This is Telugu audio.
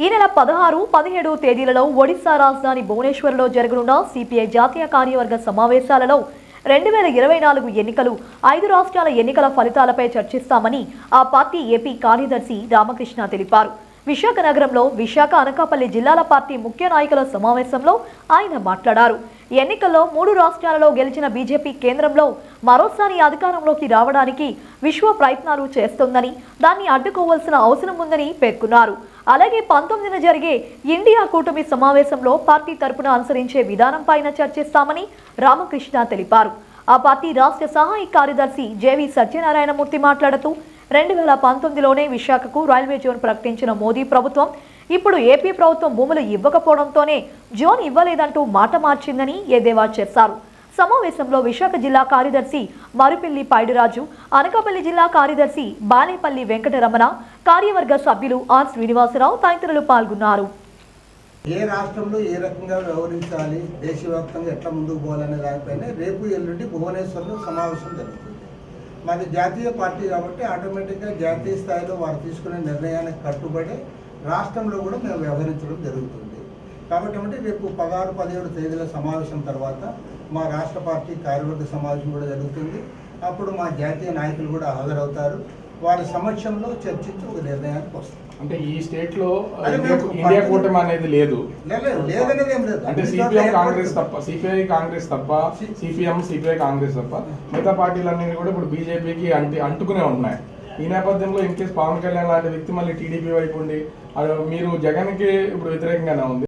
ఈ నెల 16, 17 తేదీలలో ఒడిశా రాజధాని భువనేశ్వర్లో జరగనున్న సిపిఐ జాతీయ కార్యవర్గ సమావేశాలలో 2024 ఎన్నికలు 5 రాష్ట్రాల ఎన్నికల ఫలితాలపై చర్చిస్తామని ఆ పార్టీ ఏపీ కార్యదర్శి రామకృష్ణ తెలిపారు. విశాఖ నగరంలో విశాఖ అనకాపల్లి జిల్లాల పార్టీ ముఖ్య నాయకుల సమావేశంలో ఆయన మాట్లాడారు. ఎన్నికల్లో 3 రాష్ట్రాలలో గెలిచిన బీజేపీ కేంద్రంలో మరోసారి అధికారంలోకి రావడానికి విశ్వ ప్రయత్నాలు చేస్తోందని, దాన్ని అడ్డుకోవాల్సిన అవసరం ఉందని పేర్కొన్నారు. అలాగే 19న జరిగే ఇండియా కూటమి సమావేశంలో పార్టీ తరపున అనుసరించే విధానంపైన చర్చిస్తామని రామకృష్ణ తెలిపారు. ఆ పార్టీ రాష్ట్ర సహాయ కార్యదర్శి జేవి సత్యనారాయణమూర్తి మాట్లాడుతూ 2019లోనే విశాఖకు రైల్వే జోన్ ప్రకటించిన మోదీ ప్రభుత్వం ఇప్పుడు ఏపీ ప్రభుత్వం భూములు ఇవ్వకపోవడంతోనే జోన్ ఇవ్వలేదంటూ మాట మార్చిందని ఎద్దేవా చేశారు. సమావేశంలో విశాఖ జిల్లా కార్యదర్శి మరుపిల్లి పైడిరాజు, అనకాపల్లి జిల్లా కార్యదర్శి బాలేపల్లి వెంకటరమణ, కార్యవర్గ సభ్యులు ఆర్ శ్రీనివాసరావు తదితరులు పాల్గొన్నారు. ఏ రాష్ట్రంలో ఏ రకంగా వ్యవహరించాలి, దేశవ్యాప్తంగా ఎట్లా ముందుకు పోవాలనే దానిపైన రేపు ఎల్లుండి భువనేశ్వర్లో సమావేశం జరుగుతుంది. మాది జాతీయ పార్టీ కాబట్టి ఆటోమేటిక్గా జాతీయ స్థాయిలో వారు తీసుకునే నిర్ణయానికి కట్టుబడి రాష్ట్రంలో కూడా మేము వ్యవహరించడం జరుగుతుంది. కాబట్టి ఏమంటే రేపు 16, 17 తేదీల సమావేశం తర్వాత మా రాష్ట్ర పార్టీ కార్యవర్గ సమావేశం కూడా జరుగుతుంది. అప్పుడు మా జాతీయ నాయకులు కూడా హాజరవుతారు. వారి సమక్షంలో చర్చించి ఒక నిర్ణయానికి వస్తాం. అంటే ఈ స్టేట్ లో ఇండియా కూటమి అనేది లేదు, లేదనేది ఏం లేదు. అంటే సిపిఐ కాంగ్రెస్ తప్ప సిపిఐ కాంగ్రెస్ తప్ప మిగతా పార్టీలన్నీ కూడా ఇప్పుడు బీజేపీకి అంటుకునే ఉంటున్నాయి. ఈ నేపథ్యంలో ఇన్ కేసు పవన్ కళ్యాణ్ లాంటి వ్యక్తి మళ్ళీ టీడీపీ వైపు ఉండి మీరు జగన్కి ఇప్పుడు వ్యతిరేకంగానే ఉంది.